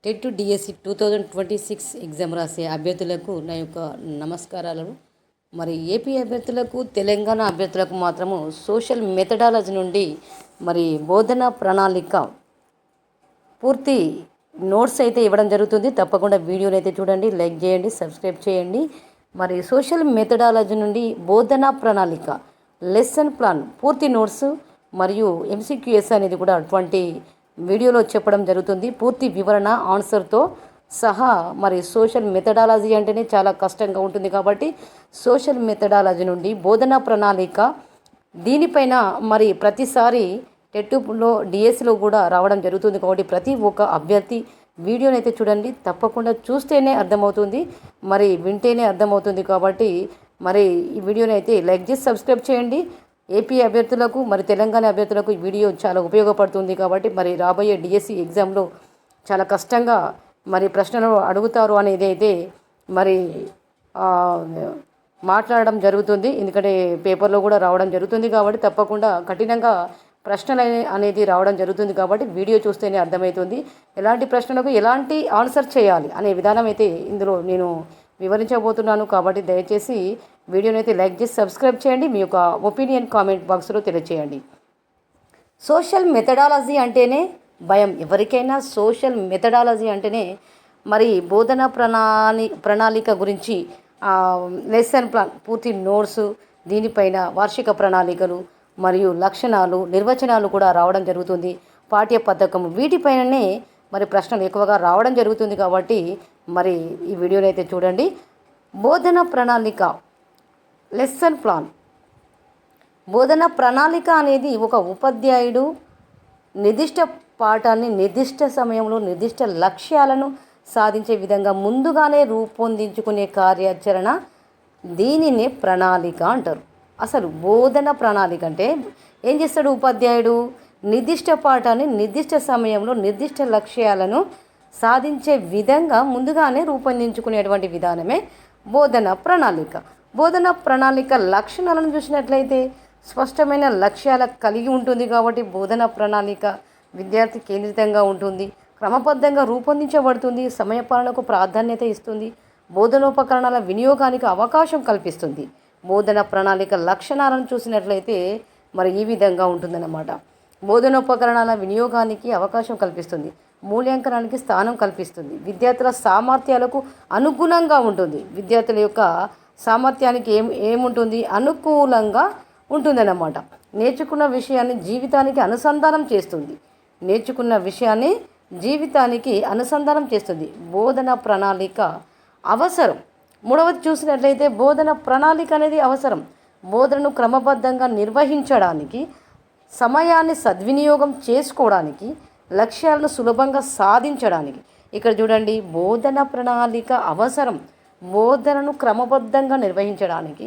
TET DSC 2026 exam రాసే అభ్యర్థులకు నా యొక్క నమస్కారాలు. మరి ఏపీ అభ్యర్థులకు, తెలంగాణ అభ్యర్థులకు మాత్రము సోషల్ మెథడాలజీ నుండి మరి బోధనా ప్రణాళిక పూర్తి నోట్స్ అయితే ఇవ్వడం జరుగుతుంది. తప్పకుండా వీడియోని అయితే చూడండి, లైక్ చేయండి, సబ్స్క్రైబ్ చేయండి. మరి సోషల్ మెథడాలజీ నుండి బోధనా ప్రణాళిక లెసన్ ప్లాన్ పూర్తి నోట్స్ మరియు ఎంసీక్యూఎస్ అనేది కూడా అటువంటి వీడియోలో చెప్పడం జరుగుతుంది. పూర్తి వివరణ ఆన్సర్తో సహా. మరి సోషల్ మెథడాలజీ అంటేనే చాలా కష్టంగా ఉంటుంది కాబట్టి సోషల్ మెథడాలజీ నుండి బోధనా ప్రణాళిక దీనిపైన మరి ప్రతిసారి టెట్టులో డిఎస్సిలో కూడా రావడం జరుగుతుంది కాబట్టి ప్రతి ఒక్క అభ్యర్థి వీడియోని అయితే చూడండి. తప్పకుండా చూస్తేనే అర్థమవుతుంది, మరి వింటేనే అర్థమవుతుంది కాబట్టి మరి ఈ వీడియోని అయితే లైక్ చేసి సబ్స్క్రైబ్ చేయండి. ఏపీ అభ్యర్థులకు మరి తెలంగాణ అభ్యర్థులకు ఈ వీడియో చాలా ఉపయోగపడుతుంది కాబట్టి మరి రాబోయే డిఎస్సి ఎగ్జామ్లో చాలా కష్టంగా మరి ప్రశ్నలు అడుగుతారు అనేది అయితే మరి మాట్లాడడం జరుగుతుంది. ఎందుకంటే పేపర్లో కూడా రావడం జరుగుతుంది కాబట్టి తప్పకుండా కఠినంగా ప్రశ్నలు అనేది రావడం జరుగుతుంది కాబట్టి వీడియో చూస్తేనే అర్థమవుతుంది ఎలాంటి ప్రశ్నలకు ఎలాంటి ఆన్సర్ చేయాలి అనే విధానం అయితే ఇందులో నేను వివరించబోతున్నాను. కాబట్టి దయచేసి వీడియోని అయితే లైక్ చేసి సబ్స్క్రైబ్ చేయండి. మీ యొక్క ఒపీనియన్ కామెంట్ బాక్స్లో తెలియచేయండి. సోషల్ మెథడాలజీ అంటేనే భయం ఎవరికైనా. సోషల్ మెథడాలజీ అంటేనే మరి బోధన ప్రణాళిక గురించి లెసన్ ప్లాన్ పూర్తి నోట్స్, దీనిపైన వార్షిక ప్రణాళికలు మరియు లక్షణాలు, నిర్వచనాలు కూడా రావడం జరుగుతుంది. పాఠ్య పథకం వీటిపైననే మరి ప్రశ్నలు ఎక్కువగా రావడం జరుగుతుంది కాబట్టి మరి ఈ వీడియోని అయితే చూడండి. బోధన ప్రణాళిక లెసన్ ప్లాన్. బోధన ప్రణాళిక అనేది ఒక ఉపాధ్యాయుడు నిర్దిష్ట పాఠాన్ని నిర్దిష్ట సమయంలో నిర్దిష్ట లక్ష్యాలను సాధించే విధంగా ముందుగానే రూపొందించుకునే కార్యాచరణ, దీనినే ప్రణాళిక అంటారు. అసలు బోధన ప్రణాళిక అంటే ఏం చేస్తాడు ఉపాధ్యాయుడు? నిర్దిష్ట పాఠాన్ని నిర్దిష్ట సమయంలో నిర్దిష్ట లక్ష్యాలను సాధించే విధంగా ముందుగానే రూపొందించుకునేటువంటి విధానమే బోధన ప్రణాళిక. బోధన ప్రణాళిక లక్షణాలను చూసినట్లయితే స్పష్టమైన లక్ష్యాల కలిగి ఉంటుంది కాబట్టి బోధన ప్రణాళిక విద్యార్థి కేంద్రితంగా ఉంటుంది, క్రమబద్ధంగా రూపొందించబడుతుంది, సమయపాలనకు ప్రాధాన్యత ఇస్తుంది, బోధనోపకరణాల వినియోగానికి అవకాశం కల్పిస్తుంది. బోధన ప్రణాళిక లక్షణాలను చూసినట్లయితే మరి ఈ విధంగా ఉంటుందన్నమాట. బోధనోపకరణాల వినియోగానికి అవకాశం కల్పిస్తుంది, మూల్యాంకనానికి స్థానం కల్పిస్తుంది, విద్యార్థుల సామర్థ్యాలకు అనుగుణంగా ఉంటుంది. విద్యార్థుల యొక్క సామర్థ్యానికి ఏముంటుంది? అనుకూలంగా ఉంటుందన్నమాట. నేర్చుకున్న విషయాన్ని జీవితానికి అనుసంధానం చేస్తుంది. నేర్చుకున్న విషయాన్ని జీవితానికి అనుసంధానం చేస్తుంది. బోధన ప్రణాళిక అవసరం. మూడవది చూసినట్లయితే బోధన ప్రణాళిక అనేది అవసరం. బోధనను క్రమబద్ధంగా నిర్వహించడానికి, సమయాన్ని సద్వినియోగం చేసుకోవడానికి, లక్ష్యాలను సులభంగా సాధించడానికి. ఇక్కడ చూడండి, బోధన ప్రణాళిక అవసరం. బోధనను క్రమబద్ధంగా నిర్వహించడానికి,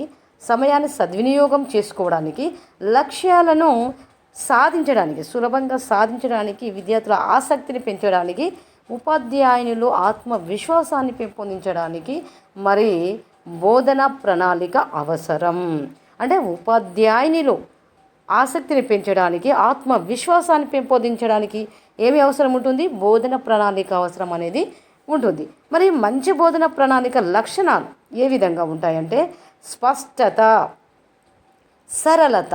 సమయాన్ని సద్వినియోగం చేసుకోవడానికి, లక్ష్యాలను సాధించడానికి, సులభంగా సాధించడానికి, విద్యార్థుల ఆసక్తిని పెంచడానికి, ఉపాధ్యాయునిలో ఆత్మవిశ్వాసాన్ని పెంపొందించడానికి మరి బోధన ప్రణాళిక అవసరం. అంటే ఉపాధ్యాయునిలో ఆసక్తిని పెంచడానికి, ఆత్మవిశ్వాసాన్ని పెంపొందించడానికి ఏమి అవసరం ఉంటుంది? బోధన ప్రణాళిక అవసరం అనేది ఉంటుంది. మరి మంచి బోధన ప్రణాళిక లక్షణాలు ఏ విధంగా ఉంటాయంటే స్పష్టత, సరళత,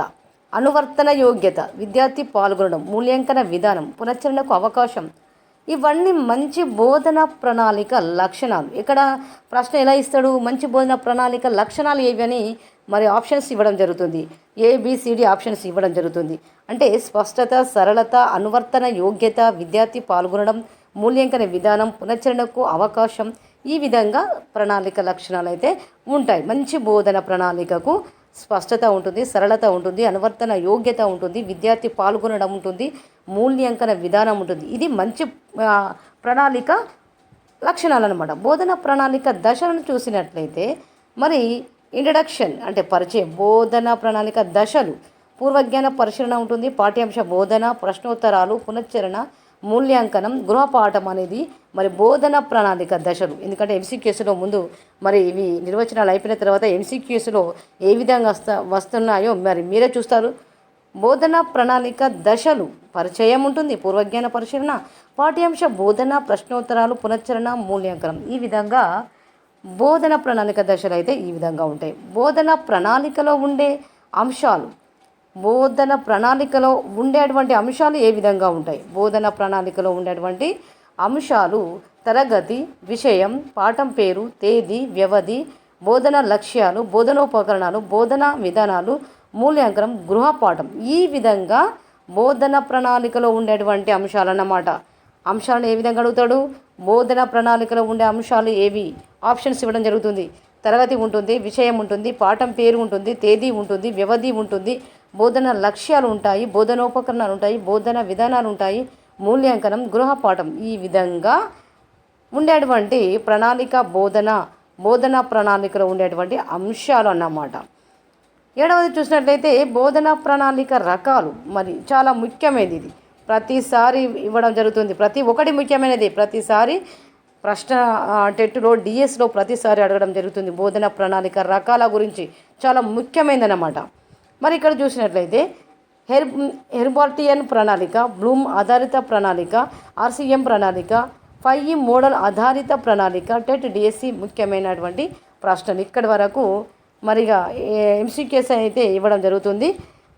అనువర్తన యోగ్యత, విద్యార్థి పాల్గొనడం, మూల్యాంకన విధానం, పునశ్చరణకు అవకాశం, ఇవన్నీ మంచి బోధన ప్రణాళిక లక్షణాలు. ఇక్కడ ప్రశ్న ఎలా ఇస్తాడు? మంచి బోధన ప్రణాళిక లక్షణాలు ఏవి అని మరి ఆప్షన్స్ ఇవ్వడం జరుగుతుంది. ఏబిసిడి ఆప్షన్స్ ఇవ్వడం జరుగుతుంది. అంటే స్పష్టత, సరళత, అనువర్తన యోగ్యత, విద్యార్థి పాల్గొనడం, మూల్యాంకన విధానం, పునశ్చరణకు అవకాశం, ఈ విధంగా ప్రణాళిక లక్షణాలు అయితే ఉంటాయి. మంచి బోధన ప్రణాళికకు స్పష్టత ఉంటుంది, సరళత ఉంటుంది, అనువర్తన యోగ్యత ఉంటుంది, విద్యార్థి పాల్గొనడం ఉంటుంది, మూల్యాంకన విధానం ఉంటుంది. ఇది మంచి ప్రణాళిక లక్షణాలు అన్నమాట. బోధన ప్రణాళిక దశలను చూసినట్లయితే మరి ఇంట్రడక్షన్ అంటే పరిచయం. బోధన ప్రణాళిక దశలు: పూర్వజ్ఞాన పరిశీలన ఉంటుంది, పాఠ్యాంశ బోధన, ప్రశ్నోత్తరాలు, పునశ్చరణ, మూల్యాంకనం, గృహపాఠం అనేది మరి బోధన ప్రణాళిక దశలు. ఎందుకంటే ఎంసీక్యూఎస్లో ముందు మరి ఇవి నిర్వచనాలు అయిపోయిన తర్వాత ఎంసీక్యూఎస్లో ఏ విధంగా వస్తున్నాయో మరి మీరే చూస్తారు. బోధనా ప్రణాళిక దశలు పరిచయం ఉంటుంది, పూర్వజ్ఞాన పరిశీలన, పాఠ్యాంశ బోధన, ప్రశ్నోత్తరాలు, పునశ్చరణ, మూల్యాంకనం. ఈ విధంగా బోధన ప్రణాళిక దశలు అయితే ఈ విధంగా ఉంటాయి. బోధన ప్రణాళికలో ఉండే అంశాలు, బోధన ప్రణాళికలో ఉండేటువంటి అంశాలు ఏ విధంగా ఉంటాయి? బోధన ప్రణాళికలో ఉండేటువంటి అంశాలు తరగతి, విషయం, పాఠం పేరు, తేదీ, వ్యవధి, బోధన లక్ష్యాలు, బోధనోపకరణాలు, బోధన విధానాలు, మూల్యాంకనం, గృహపాఠం. ఈ విధంగా బోధన ప్రణాళికలో ఉండేటువంటి అంశాలన్నమాట. అంశాలను ఏ విధంగా అడుగుతాడు? బోధన ప్రణాళికలో ఉండే అంశాలు ఏవి? ఆప్షన్స్ ఇవ్వడం జరుగుతుంది. తరగతి ఉంటుంది, విషయం ఉంటుంది, పాఠం పేరు ఉంటుంది, తేదీ ఉంటుంది, వ్యవధి ఉంటుంది, బోధన లక్ష్యాలు ఉంటాయి, బోధనోపకరణాలు ఉంటాయి, బోధన విధానాలు ఉంటాయి, మూల్యాంకనం, గృహపాఠం. ఈ విధంగా ఉండేటువంటి ప్రణాళిక బోధన ప్రణాళికలో ఉండేటువంటి అంశాలు అన్నమాట. 7వది చూసినట్లయితే బోధన ప్రణాళిక రకాలు. మరి చాలా ముఖ్యమైనది ఇది, ప్రతిసారి ఇవ్వడం జరుగుతుంది. ప్రతి ఒక్కటి ముఖ్యమైనది, ప్రతిసారి ప్రశ్న టెట్లో డిఎస్లో ప్రతిసారి అడగడం జరుగుతుంది. బోధన ప్రణాళిక రకాల గురించి చాలా ముఖ్యమైనదన్నమాట. మరి ఇక్కడ చూసినట్లయితే హెర్బార్టియన్ ప్రణాళిక, బ్లూమ్ ఆధారిత ప్రణాళిక, ఆర్సిఎం ప్రణాళిక, 5E మోడల్ ఆధారిత ప్రణాళిక, టెట్ డిఎస్సి ముఖ్యమైనటువంటి ప్రశ్నలు. ఇక్కడి వరకు మరిగా ఎంసీక్యూస్ అయితే ఇవ్వడం జరుగుతుంది.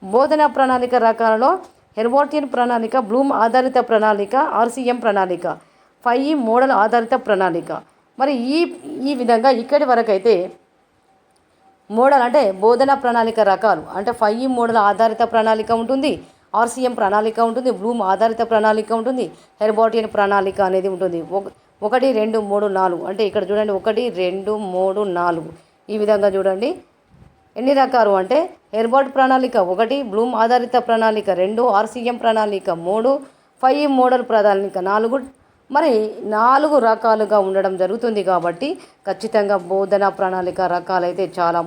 బోధన ప్రణాళిక రకాలలో హెర్బార్టియన్ ప్రణాళిక, బ్లూమ్ ఆధారిత ప్రణాళిక, ఆర్సిఎం ప్రణాళిక, 5E మోడల్ ఆధారిత ప్రణాళిక. మరి ఈ విధంగా ఇక్కడి వరకు అయితే మోడల్ అంటే బోధన ప్రణాళిక రకాలు అంటే 5E మోడల్ ఆధారిత ప్రణాళిక ఉంటుంది, ఆర్సిఎం ప్రణాళిక ఉంటుంది, బ్లూమ్ ఆధారిత ప్రణాళిక ఉంటుంది, హెర్బార్టియన్ ప్రణాళిక అనేది ఉంటుంది. 1, 2, 3, 4 అంటే ఇక్కడ చూడండి 1, 2, 3, 4 ఈ విధంగా చూడండి ఎన్ని రకాలు అంటే హెర్బార్ట్ ప్రణాళిక 1, బ్లూమ్ ఆధారిత ప్రణాళిక 2, ఆర్సిఎం ప్రణాళిక 3, 5E మోడల్ ప్రణాళిక 4. మరి 4 రకాలుగా ఉండడం జరుగుతుంది. కాబట్టి ఖచ్చితంగా బోధన ప్రణాళిక రకాలైతే చాలా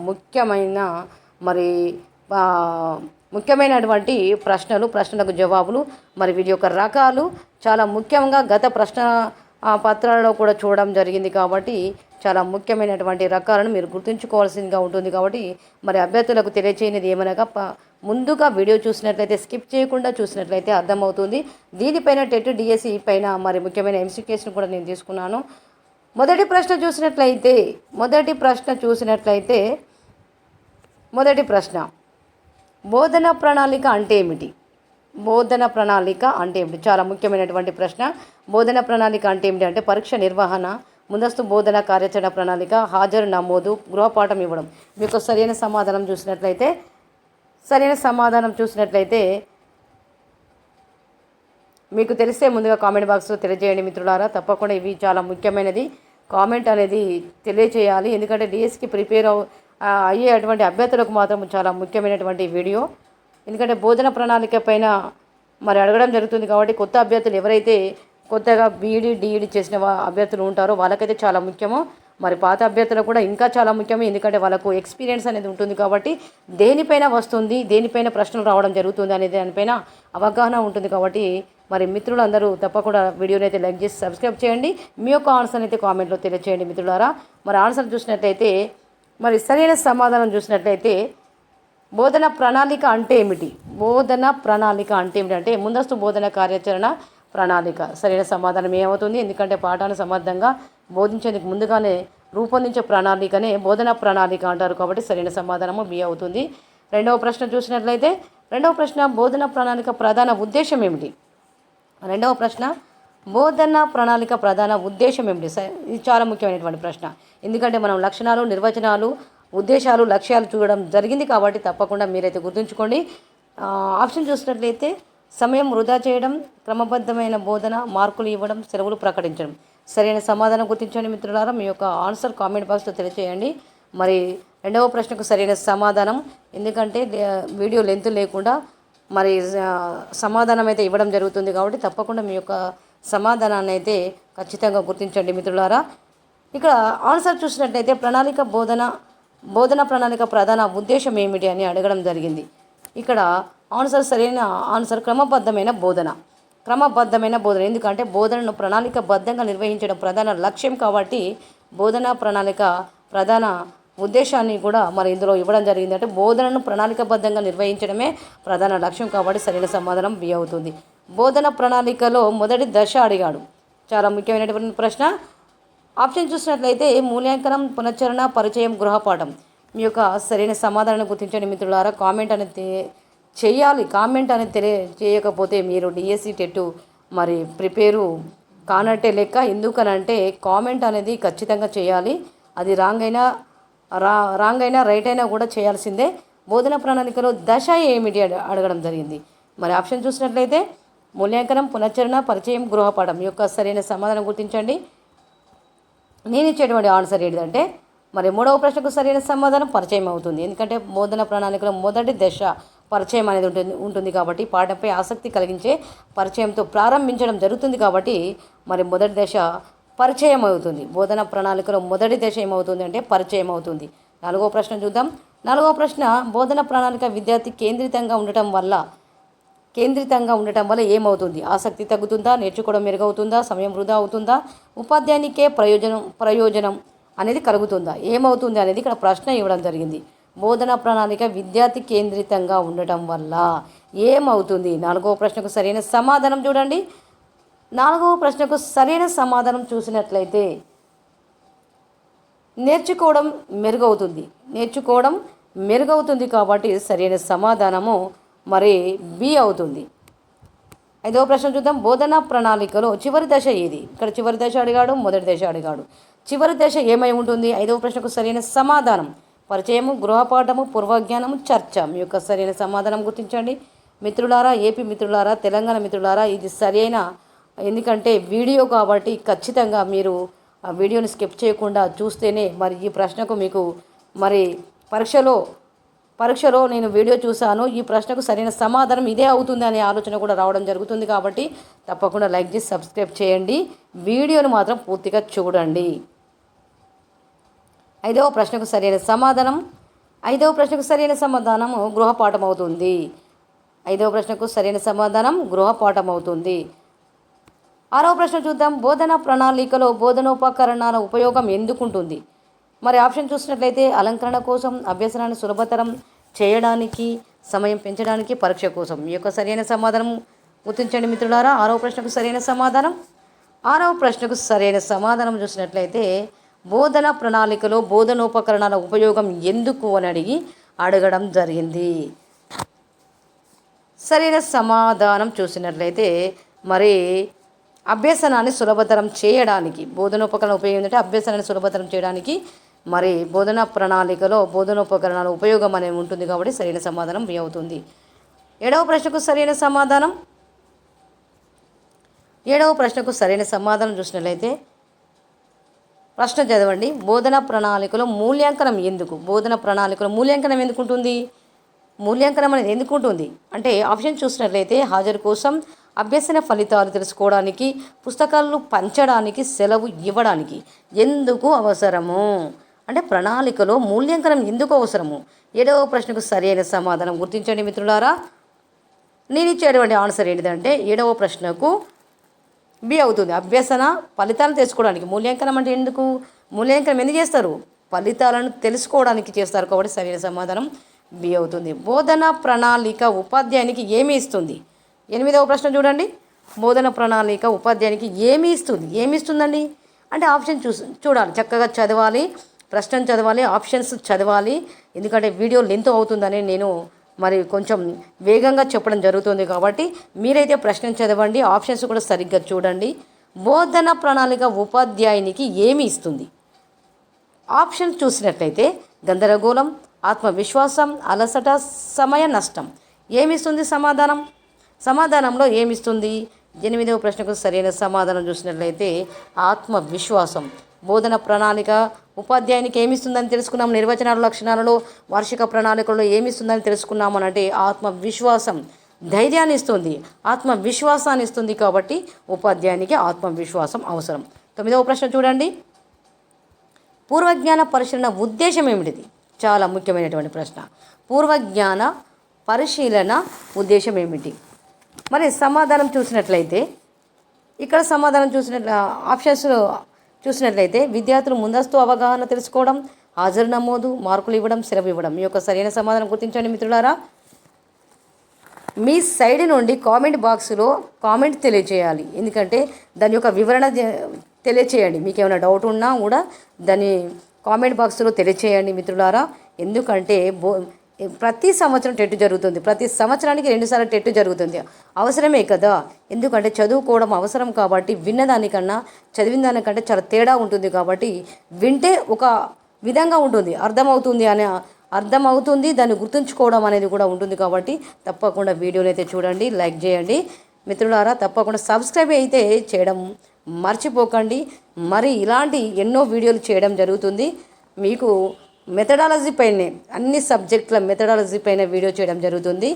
ముఖ్యమైనటువంటి ప్రశ్నలకు జవాబులు. మరి వీటి యొక్క రకాలు చాలా ముఖ్యంగా గత ప్రశ్న పత్రాలలో కూడా చూడడం జరిగింది. కాబట్టి చాలా ముఖ్యమైనటువంటి రకాలను మీరు గుర్తుంచుకోవాల్సిందిగా ఉంటుంది. కాబట్టి మరి అభ్యర్థులకు తెలియచేయనిది ఏమనగా ముందుగా వీడియో చూసినట్లయితే స్కిప్ చేయకుండా చూసినట్లయితే అర్థమవుతుంది. దీనిపైన టెట్ డిఎస్సి పైన మరి ముఖ్యమైన ఎంసీక్యూస్ను కూడా నేను తీసుకున్నాను. మొదటి ప్రశ్న బోధన ప్రణాళిక అంటే ఏమిటి? చాలా ముఖ్యమైనటువంటి ప్రశ్న. బోధన ప్రణాళిక అంటే ఏమిటి అంటే పరీక్ష నిర్వహణ, ముందస్తు బోధన కార్యాచరణ ప్రణాళిక, హాజరు నమోదు, గృహపాఠం ఇవ్వడం. మీకు సరైన సమాధానం చూసినట్లయితే మీకు తెలిస్తే ముందుగా కామెంట్ బాక్స్లో తెలియజేయండి మిత్రులారా. తప్పకుండా ఇవి చాలా ముఖ్యమైనది, కామెంట్ అనేది తెలియజేయాలి. ఎందుకంటే డిఎస్కి ప్రిపేర్ అయ్యేటువంటి అభ్యర్థులకు మాత్రం చాలా ముఖ్యమైనటువంటి వీడియో. ఎందుకంటే బోధన ప్రణాళిక పైన మరి అడగడం జరుగుతుంది. కాబట్టి కొత్త అభ్యర్థులు ఎవరైతే కొత్తగా బీఈడీ డిఈడీ చేసిన అభ్యర్థులు ఉంటారో వాళ్ళకైతే చాలా ముఖ్యము. మరి పాత అభ్యర్థులకు కూడా ఇంకా చాలా ముఖ్యమే, ఎందుకంటే వాళ్ళకు ఎక్స్పీరియన్స్ అనేది ఉంటుంది. కాబట్టి దేనిపైన వస్తుంది, దేనిపైన ప్రశ్నలు రావడం జరుగుతుంది అనేది దానిపైన అవగాహన ఉంటుంది. కాబట్టి మరి మిత్రులందరూ తప్పకుండా వీడియోని అయితే లైక్ చేసి సబ్స్క్రైబ్ చేయండి. మీ యొక్క ఆన్సర్ అయితే కామెంట్లో తెలియచేయండి మిత్రులారా. మరి ఆన్సర్ చూసినట్లయితే మరి సరైన సమాధానం చూసినట్లయితే బోధన ప్రణాళిక అంటే ఏమిటి? అంటే ముందస్తు బోధన కార్యాచరణ ప్రణాళిక. సరైన సమాధానం ఏమవుతుంది? ఎందుకంటే పాఠాన్ని సమర్థంగా బోధించేందుకు ముందుగానే రూపొందించే ప్రణాళికనే బోధన ప్రణాళిక అంటారు. కాబట్టి సరైన సమాధానము బి అవుతుంది. రెండవ ప్రశ్న బోధన ప్రణాళిక ప్రధాన ఉద్దేశం ఏమిటి? బోధన ప్రణాళిక ప్రధాన ఉద్దేశం ఏమిటి? ఇది చాలా ముఖ్యమైనటువంటి ప్రశ్న. ఎందుకంటే మనం లక్షణాలు, నిర్వచనాలు, ఉద్దేశాలు, లక్ష్యాలు చూడడం జరిగింది. కాబట్టి తప్పకుండా మీరైతే గుర్తుంచుకోండి. ఆప్షన్ చూసినట్లయితే సమయం వృధా చేయడం, క్రమబద్ధమైన బోధన, మార్కులు ఇవ్వడం, సెలవులు ప్రకటించడం. సరైన సమాధానం గుర్తించండి మిత్రులారా. మీ యొక్క ఆన్సర్ కామెంట్ బాక్స్లో తెలియజేయండి. మరి రెండవ ప్రశ్నకు సరైన సమాధానం, ఎందుకంటే వీడియో లెంత్ లేకుండా మరి సమాధానం అయితే ఇవ్వడం జరుగుతుంది. కాబట్టి తప్పకుండా మీ యొక్క సమాధానాన్ని అయితే ఖచ్చితంగా గుర్తించండి మిత్రులారా. ఇక్కడ ఆన్సర్ చూసినట్లయితే బోధన ప్రణాళిక ప్రధాన ఉద్దేశం ఏమిటి అని అడగడం జరిగింది. ఇక్కడ సరైన ఆన్సర్ క్రమబద్ధమైన బోధన. ఎందుకంటే బోధనను ప్రణాళికబద్ధంగా నిర్వహించడం ప్రధాన లక్ష్యం. కాబట్టి బోధనా ప్రణాళిక ప్రధాన ఉద్దేశాన్ని కూడా మరి ఇందులో ఇవ్వడం జరిగింది. అంటే బోధనను ప్రణాళికాబద్ధంగా నిర్వహించడమే ప్రధాన లక్ష్యం కాబట్టి సరైన సమాధానం బి అవుతుంది. బోధన ప్రణాళికలో మొదటి దశ అడిగాడు. చాలా ముఖ్యమైనటువంటి ప్రశ్న. ఆప్షన్ చూసినట్లయితే మూల్యాంకనం, పునశ్చరణ, పరిచయం, గృహపాఠం. మీ యొక్క సరైన సమాధానాన్ని గుర్తించండి మిత్రులారా. కామెంట్ అనేది చేయాలి. కామెంట్ అనేది చేయకపోతే మీరు డిఎస్సి టెట్ మరి ప్రిపేరు కానట్టే లెక్క. ఎందుకనంటే కామెంట్ అనేది ఖచ్చితంగా చేయాలి. అది రాంగ్ అయినా రైట్ అయినా కూడా చేయాల్సిందే. బోధన ప్రణాళికలో దశ ఏమిటి అడగడం జరిగింది. మరి ఆప్షన్ చూసినట్లయితే మూల్యాంకనం, పునశ్చరణ, పరిచయం, గృహపాఠం. యొక్క సరైన సమాధానం గుర్తించండి. నేను ఇచ్చేటువంటి ఆన్సర్ ఏంటంటే మరి 3వ ప్రశ్నకు సరైన సమాధానం పరిచయం అవుతుంది. ఎందుకంటే బోధన ప్రణాళికలో మొదటి దశ పరిచయం అనేది ఉంటుంది కాబట్టి పాఠంపై ఆసక్తి కలిగించే పరిచయంతో ప్రారంభించడం జరుగుతుంది కాబట్టి మరి మొదటి దశ పరిచయం అవుతుంది. బోధన ప్రణాళికలో మొదటి దశ ఏమవుతుంది అంటే పరిచయం అవుతుంది. 4వ ప్రశ్న చూద్దాం. 4వ ప్రశ్న బోధన ప్రణాళిక విద్యార్థి కేంద్రితంగా ఉండటం వల్ల ఏమవుతుంది? ఆసక్తి తగ్గుతుందా? నేర్చుకోవడం మెరుగవుతుందా? సమయం వృధా అవుతుందా? ఉపాధ్యాయునికే ప్రయోజనం అనేది కలుగుతుందా? ఏమవుతుంది అనేది ఇక్కడ ప్రశ్న ఇవ్వడం జరిగింది. బోధన ప్రణాళిక విద్యార్థి కేంద్రితంగా ఉండటం వల్ల ఏమవుతుంది? 4వ ప్రశ్నకు సరైన సమాధానం చూడండి. 4వ ప్రశ్నకు సరైన సమాధానం చూసినట్లయితే నేర్చుకోవడం మెరుగవుతుంది కాబట్టి సరైన సమాధానము మరి బి అవుతుంది. 5వ ప్రశ్న చూద్దాం. బోధన ప్రణాళికలో చివరి దశ ఏది? ఇక్కడ చివరి దశ అడిగాడు, మొదటి దశ అడిగాడు. చివరి దశ ఏమై ఉంటుంది? 5వ ప్రశ్నకు సరైన సమాధానం పరిచయము, గృహపాఠము, పూర్వజ్ఞానము, చర్చ. మీ యొక్క సరైన సమాధానం గుర్తించండి మిత్రులారా. ఏపీ మిత్రులారా, తెలంగాణ మిత్రులారా, ఇది సరైన, ఎందుకంటే వీడియో కాబట్టి ఖచ్చితంగా మీరు ఆ వీడియోని స్కిప్ చేయకుండా చూస్తేనే మరి ఈ ప్రశ్నకు మీకు మరి పరీక్షలో నేను వీడియో చూశాను, ఈ ప్రశ్నకు సరైన సమాధానం ఇదే అవుతుంది అనే ఆలోచన కూడా రావడం జరుగుతుంది. కాబట్టి తప్పకుండా లైక్ చేసి సబ్స్క్రైబ్ చేయండి. వీడియోను మాత్రం పూర్తిగా చూడండి. 5వ ప్రశ్నకు సరైన సమాధానము గృహపాఠం అవుతుంది. 5వ ప్రశ్నకు సరైన సమాధానం గృహపాఠం అవుతుంది. 6వ ప్రశ్న చూద్దాం. బోధన ప్రణాళికలో బోధనోపకరణాల ఉపయోగం ఎందుకుంటుంది? మరి ఆప్షన్ చూసినట్లయితే అలంకరణ కోసం, అభ్యసనాన్ని సులభతరం చేయడానికి, సమయం పెంచడానికి, పరీక్ష కోసం. మీ యొక్క సరైన సమాధానం గుర్తించండి మిత్రులారా. 6వ ప్రశ్నకు సరైన సమాధానం చూసినట్లయితే బోధన ప్రణాళికలో బోధనోపకరణాల ఉపయోగం ఎందుకు అని అడగడం జరిగింది. సరైన సమాధానం చూసినట్లయితే మరి అభ్యసనాన్ని సులభతరం చేయడానికి, బోధనోపకరణ ఉపయోగం ఏంటంటే అభ్యసనాన్ని సులభతరం చేయడానికి మరి బోధన ప్రణాళికలో బోధనోపకరణాల ఉపయోగం అనేది ఉంటుంది కాబట్టి సరైన సమాధానం బి అవుతుంది. 7వ ప్రశ్నకు సరైన సమాధానం చూసినట్లయితే ప్రశ్న చదవండి. బోధన ప్రణాళికలో మూల్యాంకనం ఎందుకు? బోధన ప్రణాళికలో మూల్యాంకనం ఎందుకు ఉంటుంది? మూల్యాంకనం అనేది ఎందుకు ఉంటుంది అంటే ఆప్షన్ చూసినట్లయితే హాజరు కోసం, అభ్యసన ఫలితాలు తెలుసుకోవడానికి, పుస్తకాలను పంచడానికి, సెలవు ఇవ్వడానికి. ఎందుకు అవసరము అంటే ప్రణాళికలో మూల్యాంకనం ఎందుకు అవసరము? 7వ ప్రశ్నకు సరైన సమాధానం గుర్తించండి మిత్రులారా. నేను ఇచ్చేటువంటి ఆన్సర్ ఏంటిదంటే 7వ ప్రశ్నకు బి అవుతుంది. అభ్యసన ఫలితాలను తెలుసుకోవడానికి. మూల్యాంకనం అంటే ఎందుకు? మూల్యాంకనం ఎందుకు చేస్తారు? ఫలితాలను తెలుసుకోవడానికి చేస్తారు కాబట్టి సరైన సమాధానం బి అవుతుంది. బోధన ప్రణాళిక ఉపాధ్యాయునికి ఏమి ఇస్తుంది? 8వ ప్రశ్న చూడండి. బోధన ప్రణాళిక ఉపాధ్యాయునికి ఏమి ఇస్తుందండి అంటే ఆప్షన్ చూడాలి, చక్కగా చదవాలి, ప్రశ్న చదవాలి, ఆప్షన్స్ చదవాలి. ఎందుకంటే వీడియో లెంత్ అవుతుందని నేను మరి కొంచెం వేగంగా చెప్పడం జరుగుతుంది కాబట్టి మీరైతే ప్రశ్న చదవండి, ఆప్షన్స్ కూడా సరిగ్గా చూడండి. బోధన ప్రణాళిక ఉపాధ్యాయునికి ఏమి ఇస్తుంది? ఆప్షన్ చూసినట్లయితే గందరగోళం, ఆత్మవిశ్వాసం, అలసట, సమయ నష్టం. ఏమిస్తుంది సమాధానంలో ఏమిస్తుంది? 8వ ప్రశ్నకు సరైన సమాధానం చూసినట్లయితే ఆత్మవిశ్వాసం. బోధన ప్రణాళిక ఉపాధ్యాయునికి ఏమిస్తుందని తెలుసుకున్నాము. నిర్వచనాలు, లక్షణాలలో, వార్షిక ప్రణాళికలలో ఏమిస్తుందని తెలుసుకున్నాము అంటే ఆత్మవిశ్వాసం, ధైర్యాన్ని ఇస్తుంది, ఆత్మవిశ్వాసాన్ని ఇస్తుంది కాబట్టి ఉపాధ్యాయునికి ఆత్మవిశ్వాసం అవసరం. 9వ ప్రశ్న చూడండి. పూర్వజ్ఞాన పరిశీలన ఉద్దేశం ఏమిటిది? చాలా ముఖ్యమైనటువంటి ప్రశ్న. పూర్వజ్ఞాన పరిశీలన ఉద్దేశం ఏమిటి? మరి సమాధానం చూసినట్లయితే ఇక్కడ ఆప్షన్స్ చూసినట్లయితే విద్యార్థులు ముందస్తు అవగాహన తెలుసుకోవడం, హాజరు నమోదు, మార్కులు ఇవ్వడం, సెలవు ఇవ్వడం. మీ యొక్క సరైన సమాధానం గుర్తించండి మిత్రులారా. మీ సైడ్ నుండి కామెంట్ బాక్స్లో కామెంట్ తెలియజేయాలి. ఎందుకంటే దాని యొక్క వివరణ తెలియచేయండి. మీకు ఏమైనా డౌట్ ఉన్నా కూడా దాన్ని కామెంట్ బాక్స్లో తెలియచేయండి మిత్రులారా. ఎందుకంటే ప్రతి సంవత్సరం టెట్ జరుగుతుంది. ప్రతి సంవత్సరానికి 2 సార్లు టెట్ జరుగుతుంది. అవసరమే కదా. ఎందుకంటే చదువుకోవడం అవసరం కాబట్టి విన్నదానికన్నా చదివిన దానికంటే చాలా తేడా ఉంటుంది. కాబట్టి వింటే ఒక విధంగా ఉంటుంది, అర్థమవుతుంది, దాన్ని గుర్తుంచుకోవడం అనేది కూడా ఉంటుంది. కాబట్టి తప్పకుండా వీడియోని అయితే చూడండి, లైక్ చేయండి మిత్రులారా. తప్పకుండా సబ్స్క్రైబ్ అయితే చేయడం మర్చిపోకండి. మరి ఇలాంటి ఎన్నో వీడియోలు చేయడం జరుగుతుంది. మీకు మెథడాలజీ పైనే, అన్ని సబ్జెక్టుల మెథడాలజీ పైన వీడియో చేయడం జరుగుతుంది.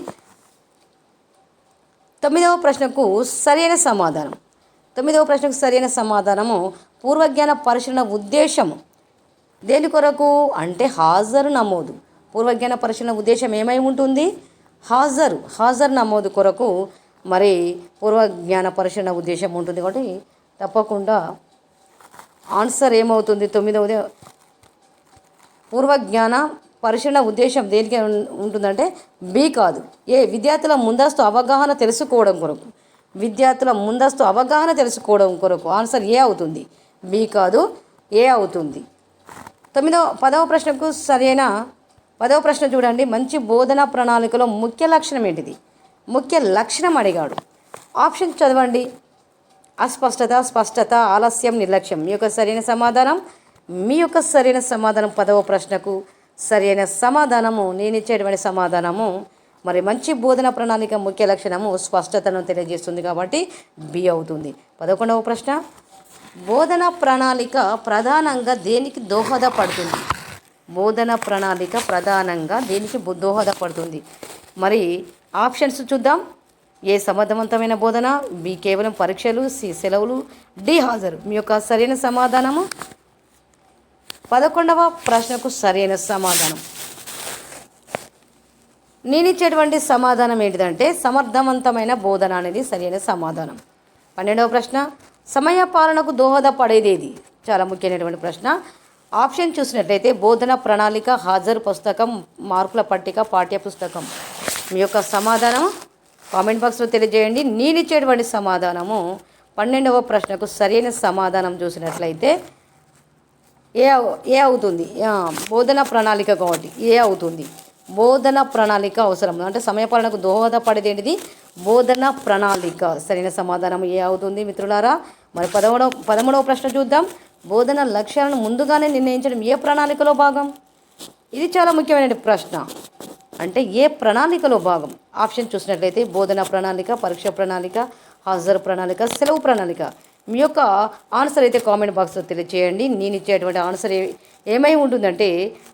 9వ ప్రశ్నకు సరైన సమాధానం. 9వ ప్రశ్నకు సరైన సమాధానము పూర్వజ్ఞాన పరిశీలన ఉద్దేశము దేని కొరకు అంటే హాజరు నమోదు. పూర్వజ్ఞాన పరిశీలన ఉద్దేశం ఏమై ఉంటుంది? హాజరు నమోదు కొరకు మరి పూర్వజ్ఞాన పరిశీలన ఉద్దేశం ఉంటుంది. కాబట్టి తప్పకుండా ఆన్సర్ ఏమవుతుంది? 9వది పూర్వజ్ఞాన పరిశీలన ఉద్దేశం దేనికి ఉంటుందంటే బి కాదు, ఏ విద్యార్థుల ముందస్తు అవగాహన తెలుసుకోవడం కొరకు. ఆన్సర్ ఏ అవుతుంది, బి కాదు, ఏ అవుతుంది. 10వ ప్రశ్నకు సరైన 10వ ప్రశ్న చూడండి. మంచి బోధనా ప్రణాళికలో ముఖ్య లక్షణం ఏంటిది? ముఖ్య లక్షణం అడిగాడు. ఆప్షన్ చదవండి. అస్పష్టత, స్పష్టత, ఆలస్యం, నిర్లక్ష్యం. మీ యొక్క సరైన సమాధానం 10వ ప్రశ్నకు సరైన సమాధానము, నేను ఇచ్చేటువంటి సమాధానము మరి మంచి బోధన ప్రణాళిక ముఖ్య లక్షణము స్పష్టతను తెలియజేస్తుంది కాబట్టి బి అవుతుంది. 11వ ప్రశ్న, బోధన ప్రణాళిక ప్రధానంగా దేనికి దోహదపడుతుంది? మరి ఆప్షన్స్ చూద్దాం. ఏ సమర్థవంతమైన బోధన, బి కేవలం పరీక్షలు, సి సెలవులు, డి హాజరు. మీ యొక్క సరైన సమాధానము 11వ ప్రశ్నకు సరైన సమాధానం. నేను ఇచ్చేటువంటి సమాధానం ఏంటిదంటే సమర్థవంతమైన బోధన అనేది సరైన సమాధానం. 12వ ప్రశ్న, సమయ పాలనకు దోహదపడేదేది? చాలా ముఖ్యమైనటువంటి ప్రశ్న. ఆప్షన్ చూసినట్లయితే బోధన ప్రణాళిక, హాజరు పుస్తకం, మార్కుల పట్టిక, పాఠ్య పుస్తకం. మీ యొక్క సమాధానం కామెంట్ బాక్స్లో తెలియజేయండి. నేను ఇచ్చేటువంటి సమాధానము 12వ ప్రశ్నకు సరైన సమాధానం చూసినట్లయితే ఏ అవుతుంది. బోధన ప్రణాళిక కాబట్టి ఏ అవుతుంది. బోధన ప్రణాళిక అవసరం అంటే సమయపాలనకు దోహదపడేది ఏంటిది? బోధన ప్రణాళిక. సరైన సమాధానం ఏ అవుతుంది మిత్రులారా. మరి 13వ ప్రశ్న చూద్దాం. బోధన లక్ష్యాలను ముందుగానే నిర్ణయించడం ఏ ప్రణాళికలో భాగం? ఇది చాలా ముఖ్యమైన ప్రశ్న. అంటే ఏ ప్రణాళికలో భాగం? ఆప్షన్ చూసినట్లయితే బోధన ప్రణాళిక, పరీక్ష ప్రణాళిక, హాజరు ప్రణాళిక, సెలవు ప్రణాళిక. మీ యొక్క ఆన్సర్ అయితే కామెంట్ బాక్స్లో తెలియజేయండి. నేను ఇచ్చేటువంటి ఆన్సర్ ఏమై ఉంటుందంటే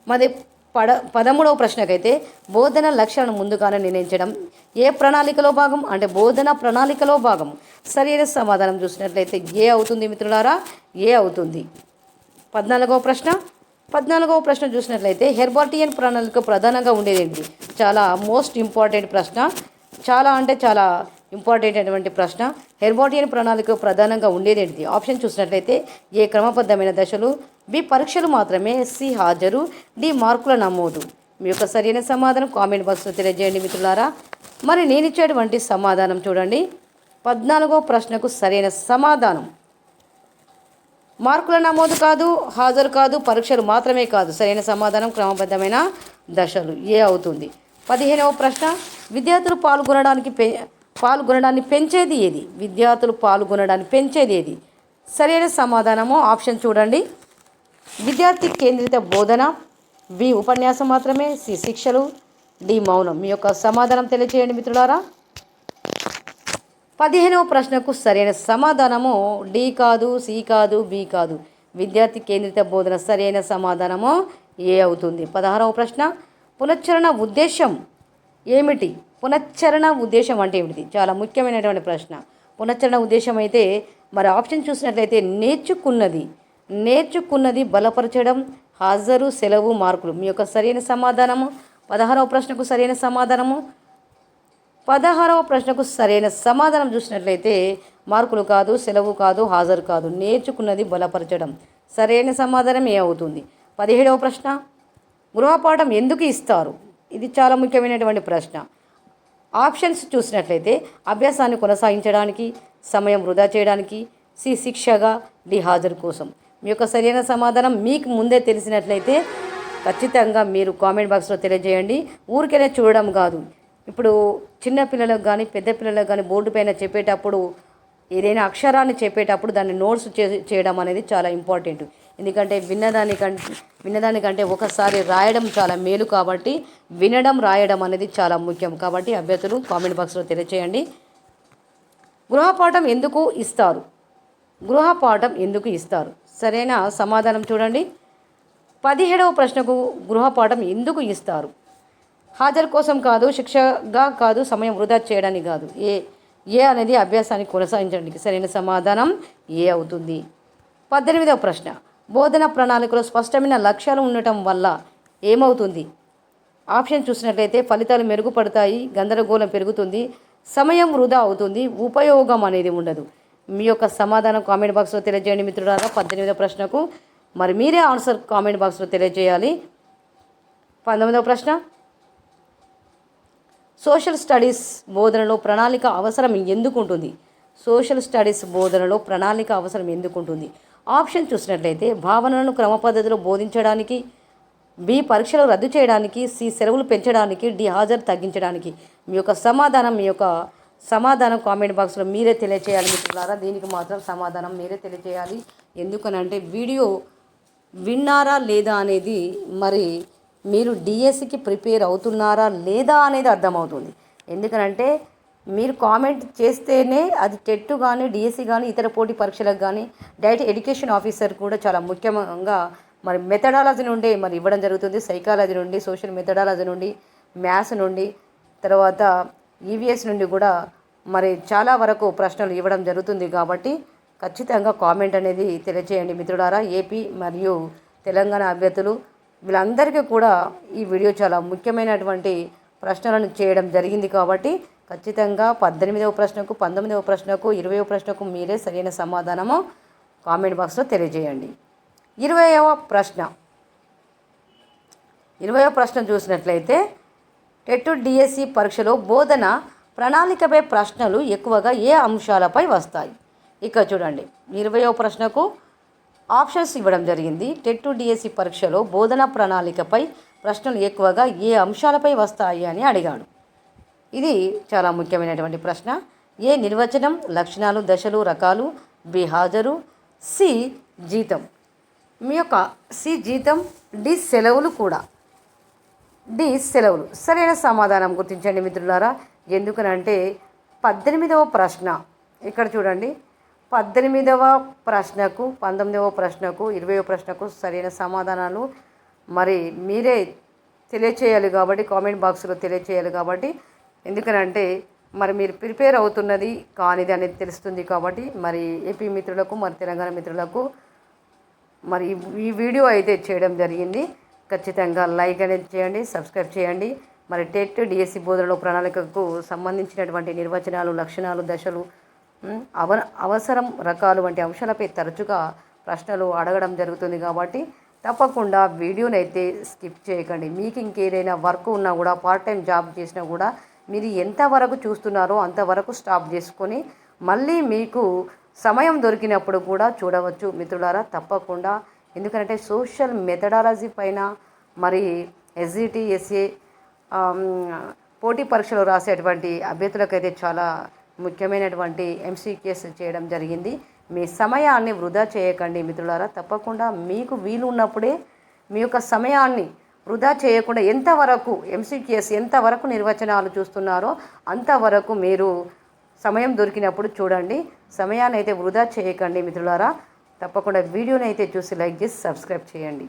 మాది 13వ ప్రశ్నకైతే బోధన లక్ష్యాలను ముందుగానే నిర్ణయించడం ఏ ప్రణాళికలో భాగం అంటే బోధన ప్రణాళికలో భాగం. సరైన సమాధానం చూసినట్లయితే ఏ అవుతుంది మిత్రులారా, ఏ అవుతుంది. 14వ ప్రశ్న చూసినట్లయితే హెర్బార్టియన్ ప్రణాళిక ప్రధానంగా ఉండేదేంటి? చాలా మోస్ట్ ఇంపార్టెంట్ ప్రశ్న, చాలా ఇంపార్టెంట్ అయినటువంటి ప్రశ్న. హెర్బార్టియన్ ప్రణాళిక ప్రధానంగా ఉండేదేంటి? ఆప్షన్ చూసినట్లయితే ఏ క్రమబద్ధమైన దశలు, బి పరీక్షలు మాత్రమే, సి హాజరు, డి మార్కుల నమోదు. మీ యొక్క సరైన సమాధానం కామెంట్ బాక్స్లో తెలియజేయండి మిత్రులారా. మరి నేను ఇచ్చేటువంటి సమాధానం చూడండి. 14వ ప్రశ్నకు సరైన సమాధానం మార్కుల నమోదు కాదు, హాజరు కాదు, పరీక్షలు మాత్రమే కాదు. సరైన సమాధానం క్రమబద్ధమైన దశలు, ఏ అవుతుంది. 15వ ప్రశ్న, విద్యార్థులు పాల్గొనడాన్ని పెంచేది ఏది? సరైన సమాధానము ఆప్షన్ చూడండి. విద్యార్థి కేంద్రిత బోధన, బి ఉపన్యాసం మాత్రమే, సి శిక్షలు, డి మౌనం. మీ యొక్క సమాధానం తెలియజేయండి మిత్రులారా. 15వ ప్రశ్నకు సరైన సమాధానము డి కాదు, సి కాదు, బి కాదు. విద్యార్థి కేంద్రిత బోధన సరైన సమాధానము ఏ అవుతుంది. 16వ ప్రశ్న, పునశ్చరణ ఉద్దేశం ఏమిటి? పునశ్చరణ ఉద్దేశం అంటే ఏమిటి? చాలా ముఖ్యమైనటువంటి ప్రశ్న. పునశ్చరణ ఉద్దేశం అయితే మరి ఆప్షన్ చూసినట్లయితే నేర్చుకున్నది బలపరచడం, హాజరు, సెలవు, మార్కులు. మీ యొక్క సరైన సమాధానము 16వ ప్రశ్నకు సరైన సమాధానము. 16వ ప్రశ్నకు సరైన సమాధానం చూసినట్లయితే మార్కులు కాదు, సెలవు కాదు, హాజరు కాదు, నేర్చుకున్నది బలపరచడం. సరైన సమాధానం ఏ అవుతుంది. 17వ ప్రశ్న, గృహపాఠం ఎందుకు ఇస్తారు? ఇది చాలా ముఖ్యమైనటువంటి ప్రశ్న. ఆప్షన్స్ చూసినట్లయితే అభ్యాసాన్ని కొనసాగించడానికి, సమయం వృధా చేయడానికి, సి శిక్షగా, డి హాజరు కోసం. మీ యొక్క సరైన సమాధానం మీకు ముందే తెలిసినట్లయితే ఖచ్చితంగా మీరు కామెంట్ బాక్స్లో తెలియజేయండి. ఊరికైనా చూడడం కాదు, ఇప్పుడు చిన్న పిల్లలకు కానీ పెద్ద పిల్లలకు కానీ బోర్డు పైన చెప్పేటప్పుడు ఏదైనా అక్షరాన్ని చెప్పేటప్పుడు దాన్ని నోట్స్ చేయడం అనేది చాలా ఇంపార్టెంట్. ఎందుకంటే విన్నదానికంటే ఒకసారి రాయడం చాలా మేలు, కాబట్టి వినడం రాయడం అనేది చాలా ముఖ్యం. కాబట్టి అభ్యర్థులు కామెంట్ బాక్స్లో తెలియచేయండి. గృహపాఠం ఎందుకు ఇస్తారు? గృహపాఠం ఎందుకు ఇస్తారు? సరైన సమాధానం చూడండి. 17వ ప్రశ్నకు గృహపాఠం ఎందుకు ఇస్తారు? హాజరు కోసం కాదు, శిక్షగా కాదు, సమయం వృధా చేయడానికి కాదు. ఏ అనేది అభ్యాసాన్ని కొనసాగించడానికి. సరైన సమాధానం ఏ అవుతుంది. 18వ ప్రశ్న, బోధన ప్రణాళికలో స్పష్టమైన లక్ష్యాలు ఉండటం వల్ల ఏమవుతుంది? ఆప్షన్ చూసినట్లయితే ఫలితాలు మెరుగుపడతాయి, గందరగోళం పెరుగుతుంది, సమయం వృధా అవుతుంది, ఉపయోగం అనేది ఉండదు. మీ యొక్క సమాధానం కామెంట్ బాక్స్లో తెలియజేయండి మిత్రులారా. 18వ ప్రశ్నకు మరి మీరే ఆన్సర్ కామెంట్ బాక్స్లో తెలియజేయాలి. 19వ ప్రశ్న, సోషల్ స్టడీస్ బోధనలో ప్రణాళిక అవసరం ఎందుకు ఉంటుంది? సోషల్ స్టడీస్ బోధనలో ప్రణాళిక అవసరం ఎందుకు ఉంటుంది? ఆప్షన్ చూసినట్లయితే భావనలను క్రమ పద్ధతిలో బోధించడానికి, బి పరీక్షలు రద్దు చేయడానికి, సి సెలవులు పెంచడానికి, డి హాజరు తగ్గించడానికి. మీ యొక్క సమాధానం కామెంట్ బాక్స్లో మీరే తెలియచేయాలి మిత్రులారా. దీనికి మాత్రం సమాధానం మీరే తెలియచేయాలి. ఎందుకనంటే వీడియో విన్నారా లేదా అనేది, మరి మీరు డిఎస్సికి ప్రిపేర్ అవుతున్నారా లేదా అనేది అర్థమవుతుంది. ఎందుకనంటే మీరు కామెంట్ చేస్తేనే అది టెట్ కానీ డిఎస్సి కానీ ఇతర పోటీ పరీక్షలకు కానీ డైరెక్ట్ ఎడ్యుకేషన్ ఆఫీసర్ కూడా చాలా ముఖ్యంగా మరి మెథడాలజీ నుండి మరి ఇవ్వడం జరుగుతుంది. సైకాలజీ నుండి, సోషల్ మెథడాలజీ నుండి, మ్యాథ్స్ నుండి, తర్వాత ఈవీఎస్ నుండి కూడా మరి చాలా వరకు ప్రశ్నలు ఇవ్వడం జరుగుతుంది. కాబట్టి ఖచ్చితంగా కామెంట్ అనేది తెలియజేయండి మిత్రులారా. ఏపీ మరియు తెలంగాణ అభ్యర్థులు వీళ్ళందరికీ కూడా ఈ వీడియో చాలా ముఖ్యమైనటువంటి ప్రశ్నలను చేయడం జరిగింది. కాబట్టి ఖచ్చితంగా 18వ ప్రశ్నకు, 19వ ప్రశ్నకు, 20వ ప్రశ్నకు మీరే సరైన సమాధానము కామెంట్ బాక్స్లో తెలియజేయండి. 20వ ప్రశ్న చూసినట్లయితే టెట్ డిఎస్సి పరీక్షలో బోధన ప్రణాళికపై ప్రశ్నలు ఎక్కువగా ఏ అంశాలపై వస్తాయి? ఇక్కడ చూడండి, 20వ ప్రశ్నకు ఆప్షన్స్ ఇవ్వడం జరిగింది. టెట్ డిఎస్సి పరీక్షలో బోధన ప్రణాళికపై ప్రశ్నలు ఎక్కువగా ఏ అంశాలపై వస్తాయి అని అడిగాడు. ఇది చాలా ముఖ్యమైనటువంటి ప్రశ్న. ఏ నిర్వచనం, లక్షణాలు, దశలు, రకాలు, బి హాజరు, సి జీతం. మీ యొక్క సి జీతం, డి సెలవులు కూడా. డి సెలవులు. సరైన సమాధానం గుర్తించండి మిత్రులారా. ఎందుకనంటే 18వ ప్రశ్న ఇక్కడ చూడండి, 18వ ప్రశ్నకు, 19వ ప్రశ్నకు, 20వ ప్రశ్నకు సరైన సమాధానాలు మరి మీరే తెలియచేయాలి కాబట్టి కామెంట్ బాక్స్లో తెలియచేయాలి కాబట్టి. ఎందుకనంటే మరి మీరు ప్రిపేర్ అవుతున్నది కానిది అనేది తెలుస్తుంది. కాబట్టి మరి ఏపీ మిత్రులకు, మరి తెలంగాణ మిత్రులకు మరి ఈ వీడియో అయితే చేయడం జరిగింది. ఖచ్చితంగా లైక్ అనేది చేయండి, సబ్స్క్రైబ్ చేయండి. మరి టెట్ డిఎస్సి బోధనలో ప్రణాళికకు సంబంధించినటువంటి నిర్వచనాలు, లక్షణాలు, దశలు, అవసరం, రకాలు వంటి అంశాలపై తరచుగా ప్రశ్నలు అడగడం జరుగుతుంది. కాబట్టి తప్పకుండా వీడియోని అయితే స్కిప్ చేయకండి. మీకు ఇంకేదైనా వర్క్ ఉన్నా కూడా, పార్ట్ టైం జాబ్ చేసినా కూడా మీరు ఎంతవరకు చూస్తున్నారో అంతవరకు స్టాప్ చేసుకొని మళ్ళీ మీకు సమయం దొరికినప్పుడు కూడా చూడవచ్చు మిత్రులారా. తప్పకుండా. ఎందుకంటే సోషల్ మెథడాలజీ పైన మరి ఎస్జిటి, ఎస్ఏ పోటీ పరీక్షలు రాసేటువంటి అభ్యర్థులకైతే చాలా ముఖ్యమైనటువంటి ఎంసీక్యూస్ చేయడం జరిగింది. మీ సమయాన్ని వృధా చేయకండి మిత్రులారా. తప్పకుండా మీకు వీలు ఉన్నప్పుడే మీ యొక్క సమయాన్ని వృధా చేయకుండా ఎంతవరకు ఎంసీక్యూస్, ఎంతవరకు నిర్వచనాలు చూస్తున్నారో అంతవరకు మీరు సమయం దొరికినప్పుడు చూడండి. సమయాన్ని అయితే వృధా చేయకండి మిత్రులారా. తప్పకుండా వీడియోని అయితే చూసి లైక్ చేసి సబ్స్క్రైబ్ చేయండి.